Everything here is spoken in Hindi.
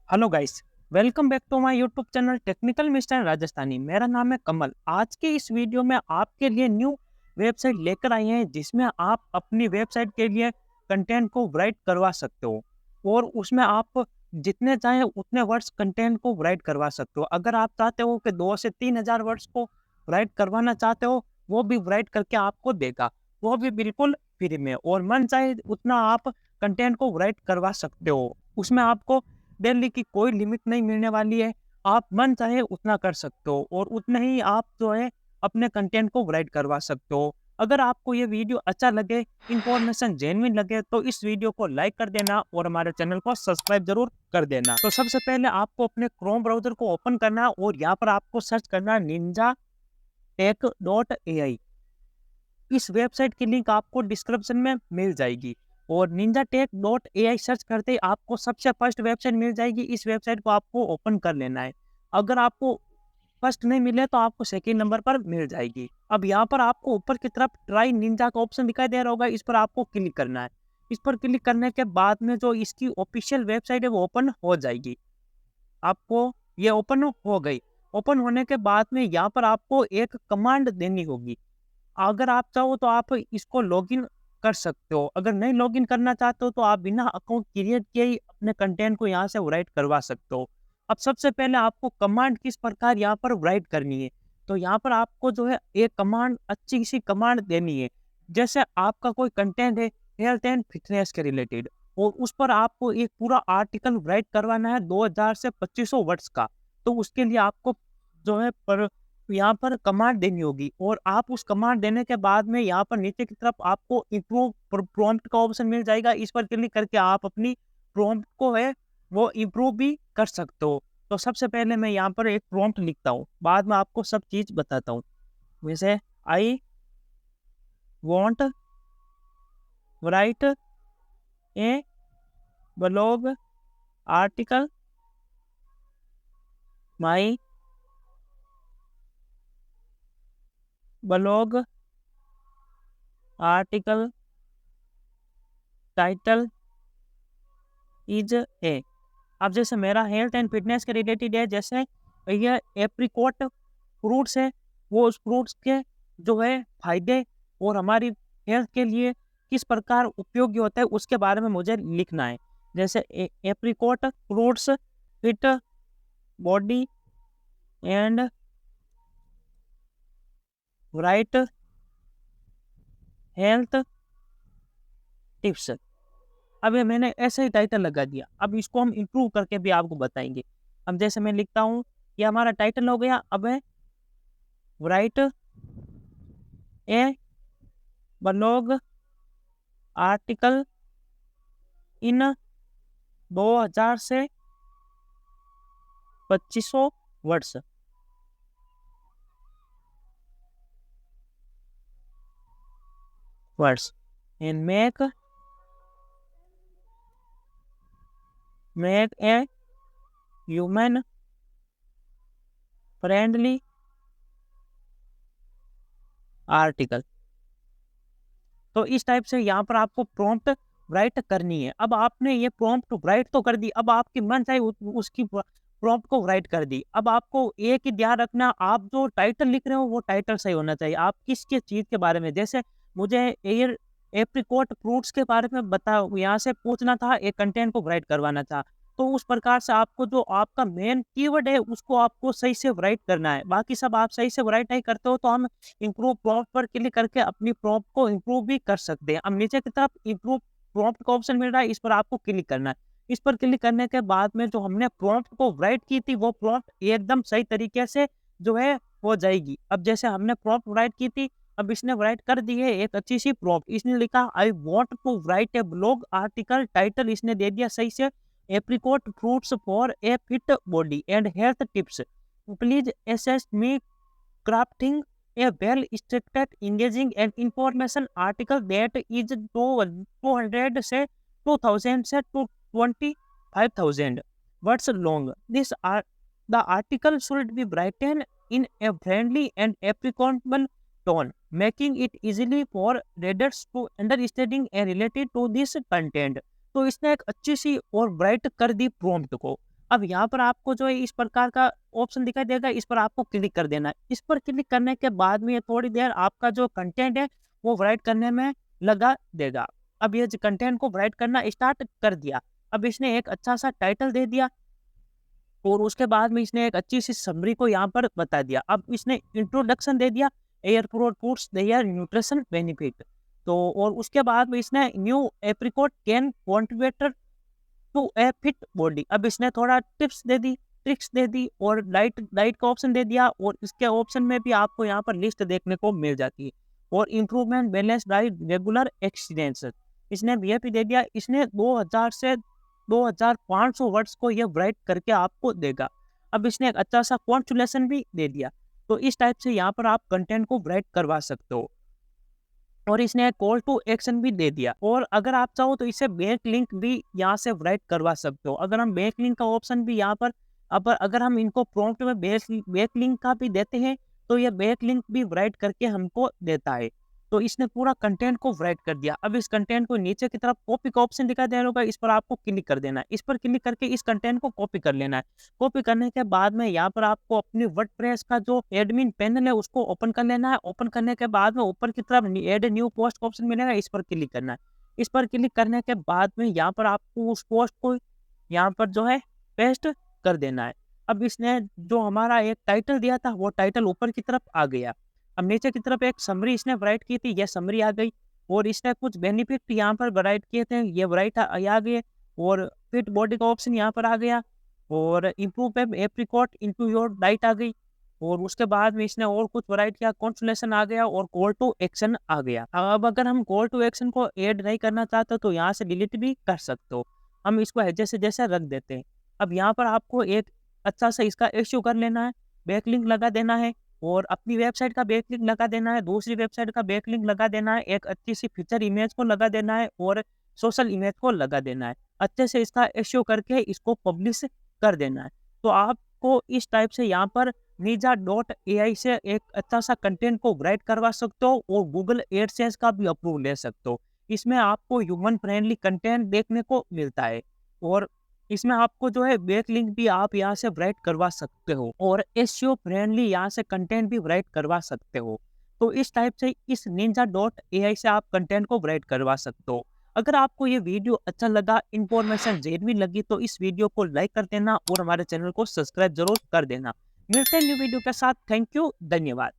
Hello guys. Welcome back to my YouTube channel technical mister Rajasthani. मेरा नाम है कमल। आज के इस वीडियो में आपके लिए न्यू वेबसाइट लेकर आए हैं जिसमें आप अपनी वेबसाइट के लिए कंटेंट को राइट करवा सकते हो और उसमें आप जितने चाहें उतने वर्ड्स कंटेंट को राइट करवा सकते हो। अगर आप चाहते हो कि 2 से 3 हज़ार वर्ड्स को राइट करवाना चाहते हो, वो भी राइट करके आपको देगा, वो भी बिल्कुल फ्री में, और मन चाहे उतना आप कंटेंट को राइट करवा सकते हो। उसमें आपको डेली की कोई लिमिट नहीं मिलने वाली है। आप मन चाहे उतना कर सकते हो और उतने ही आप जो है अपने कंटेंट को राइट करवा सकते हो। अगर आपको ये वीडियो अच्छा लगे, इन्फॉर्मेशन जेन्युइन लगे, तो इस वीडियो को लाइक कर देना और हमारे चैनल को सब्सक्राइब जरूर कर देना। तो सबसे पहले आपको अपने क्रोम ब्राउजर को ओपन करना है और यहाँ पर आपको सर्च करना है ninjatech.ai। इस वेबसाइट की लिंक आपको डिस्क्रिप्शन में मिल जाएगी और ninjatech.ai सर्च करते ही आपको सबसे फर्स्ट वेबसाइट मिल जाएगी। इस वेबसाइट को आपको ओपन कर लेना है। अगर आपको फर्स्ट नहीं मिले तो आपको सेकंड नंबर पर मिल जाएगी। अब यहाँ पर आपको ऊपर की तरफ ट्राई निंजा का ऑप्शन दिखाई दे रहा होगा, इस पर आपको क्लिक करना है। इस पर क्लिक करने के बाद में जो इसकी ऑफिशियल वेबसाइट है वो ओपन हो जाएगी। आपको ये ओपन हो गई। ओपन होने के बाद में यहाँ पर आपको एक कमांड देनी होगी। अगर आप चाहो तो आप इसको लॉगिन कर सकते हो। अगर नहीं लॉगिन करना चाहते हो तो आप बिना अकाउंट क्रिएट किए ही अपने कंटेंट को यहाँ से राइट करवा सकते हो। अब सबसे पहले आपको कमांड किस प्रकार यहाँ पर राइट करनी है, तो यहाँ पर आपको जो है एक कमांड, अच्छी सी कमांड देनी है। जैसे आपका कोई कंटेंट है हेल्थ एंड फिटनेस के रिलेटेड और उस पर आपको एक पूरा आर्टिकल राइट करवाना है 2000 से 2500 वर्ड्स का, तो उसके लिए आपको जो है पर यहाँ पर कमांड देनी होगी। और आप उस कमांड देने के बाद में यहाँ पर नीचे की तरफ आपको इम्प्रूव प्रॉम्प्ट का ऑप्शन मिल जाएगा। इस पर क्लिक करके आप अपनी प्रॉम्प्ट को है वो इम्प्रूव भी कर सकते हो। तो सबसे पहले मैं यहाँ पर एक प्रॉम्प्ट लिखता हूँ, बाद में आपको सब चीज़ बताता हूँ। वैसे I want right a blog article my blog article title is a. अब जैसे मेरा हेल्थ एंड फिटनेस के रिलेटेड है, जैसे ये एप्रिकॉट फ्रूट्स है, वो उस फ्रूट्स के जो है फायदे और हमारी हेल्थ के लिए किस प्रकार उपयोगी होता है उसके बारे में मुझे लिखना है। जैसे apricot fruits fit body and right health tips. अब ये मैंने ऐसे ही टाइटल लगा दिया। अब इसको हम इम्प्रूव करके भी आपको बताएंगे। अब जैसे मैं लिखता हूँ, ये हमारा टाइटल हो गया। अब है right a blog article in 2000 से 2500 words words and make a human friendly article. तो इस टाइप से यहाँ पर आपको प्रॉम्प्ट राइट करनी है। अब आपने ये प्रॉम्प्ट राइट तो कर दी, अब आपकी मन चाहे उसकी प्रॉम्प्ट को राइट कर दी। अब आपको एक ही ध्यान रखना, आप जो टाइटल लिख रहे हो वो टाइटल सही होना चाहिए। आप किसके चीज के बारे में, जैसे मुझे एयर एप्रिकॉट फ्रूट्स के बारे में बता यहाँ से पूछना था, एक कंटेंट को राइट करवाना था, तो उस प्रकार से आपको जो आपका मेन कीवर्ड है उसको आपको सही से राइट करना है। बाकी सब आप सही से राइट नहीं करते हो तो हम इम्प्रूव प्रॉम्प्ट पर क्लिक करके अपनी प्रॉम्प्ट को इम्प्रूव भी कर सकते हैं। अब नीचे की तरफ इम्प्रूव प्रॉम्प्ट का ऑप्शन मिल रहा है, इस पर आपको क्लिक करना है। इस पर क्लिक करने के बाद में जो हमने प्रॉम्प्ट को राइट की थी वो प्रॉम्प्ट एकदम सही तरीके से जो है हो जाएगी। अब जैसे हमने प्रॉम्प्ट राइट की थी, अब इसने राइट कर दी है एक अच्छी सी प्रॉम्प्ट। इसने लिखा I want to write a blog article title, इसने दे दिया सही से apricot fruits for a fit body and health tips, please assist me crafting a well-structured, engaging, and information article that is 200 से 2000 से 25,000 words long. The article should be written in a friendly and applicable tone, making it easily for readers to understanding and related to this content. तो इसने एक अच्छी सी और ब्राइट कर दी प्रॉम्प्ट को। अब यहाँ पर आपको जो है इस प्रकार का ऑप्शन दिखाई देगा, इस पर आपको क्लिक कर देना है। इस पर क्लिक करने के बाद में थोड़ी देर आपका जो कंटेंट है वो राइट करने में लगा देगा। अब ये जो कंटेंट को राइट करना स्टार्ट कर दिया। अब इसने एक अच्छा-सा टाइटल दे दिया और उसके बाद में इसने एक अच्छी-सी समरी को यहाँ पर बता दिया। अब इसने इंट्रोडक्शन दे दिया, airport foods their nutrition benefit. तो और उसके बाद में इसने new apricot can contribute to a fit body. अब इसने थोड़ा टिप्स दे दी, ट्रिक्स दे दी और डाइट डाइट का ऑप्शन दे दिया और इसके ऑप्शन में भी आपको यहाँ पर लिस्ट देखने को मिल जाती है। और improvement balance diet regular experience इसने ये भी दे दिया। इसने 2000 से 2500 वर्ड्स को ये राइट करके आपको देगा। अब इसने एक अच्छा सा कॉन्सुलेशन भी दे दिया। तो इस टाइप से यहाँ पर आप कंटेंट को राइट करवा सकते हो। और इसने कॉल टू एक्शन भी दे दिया और अगर आप चाहो तो इसे बैक लिंक भी यहाँ से राइट करवा सकते हो। अगर हम बैक लिंक का ऑप्शन भी यहाँ पर अब अगर हम इनको प्रॉम्प्ट में बैक लिंक का भी देते हैं तो ये बैक लिंक भी राइट करके हमको देता है। तो इसने पूरा कंटेंट को राइट कर दिया। अब इस कंटेंट को नीचे की तरफ कॉपी का ऑप्शन दिखाई दे रहा होगा, इस पर आपको क्लिक कर देना है। इस पर क्लिक करके इस कंटेंट को कॉपी कर लेना है। कॉपी करने के बाद में यहाँ पर आपको अपनी वर्डप्रेस का जो एडमिन पैनल है उसको ओपन कर लेना है। ओपन करने के बाद में ऊपर की तरफ ऐड न्यू पोस्ट का ऑप्शन मिलेगा, इस पर क्लिक करना है। इस पर क्लिक करने के बाद में यहाँ पर आपको उस पोस्ट को यहाँ पर जो है पेस्ट कर देना है। अब इसने जो हमारा एक टाइटल दिया था वो टाइटल ऊपर की तरफ आ गया। अब नीचे की तरफ एक समरी इसने राइट की थी, यह समरी आ गई और इसने कुछ बेनिफिट यहाँ पर राइट किए थे, ये राइट आ गए और फिट बॉडी का ऑप्शन यहाँ पर आ गया और improve apricot into your diet आ गई और उसके बाद में इसने और कुछ राइट किया, कॉन्सुलेशन आ गया और कॉल टू एक्शन आ गया। अब अगर हम कॉल टू एक्शन को ऐड नहीं करना चाहते तो यहाँ से डिलीट भी कर सकते हो। हम इसको जैसे जैसे रख देते हैं। अब यहाँ पर आपको एक अच्छा सा इसका इश्यू कर लेना है, बैकलिंक लगा देना है और अपनी वेबसाइट का बैकलिंक लगा देना है, दूसरी वेबसाइट का बैकलिंक लगा देना है, एक अच्छी सी फीचर इमेज को लगा देना है और सोशल इमेज को लगा देना है। अच्छे से इसका इश्यू करके इसको पब्लिश कर देना है। तो आपको इस टाइप से यहाँ पर ninja.ai से एक अच्छा सा कंटेंट को राइट करवा सकते हो और गूगल एडसेंस का भी अप्रूव ले सकते हो। इसमें आपको ह्यूमन फ्रेंडली कंटेंट देखने को मिलता है और इसमें आपको जो है बैक लिंक भी आप यहाँ से राइट करवा सकते हो और एसईओ फ्रेंडली यहाँ से कंटेंट भी राइट करवा सकते हो। तो इस टाइप से इस ninja.ai से आप कंटेंट को राइट करवा सकते हो। अगर आपको ये वीडियो अच्छा लगा, इन्फॉर्मेशन जेन्युइन लगी तो इस वीडियो को लाइक कर देना और हमारे चैनल को सब्सक्राइब जरूर कर देना। मिलते हैं न्यू वीडियो के साथ। थैंक यू, धन्यवाद।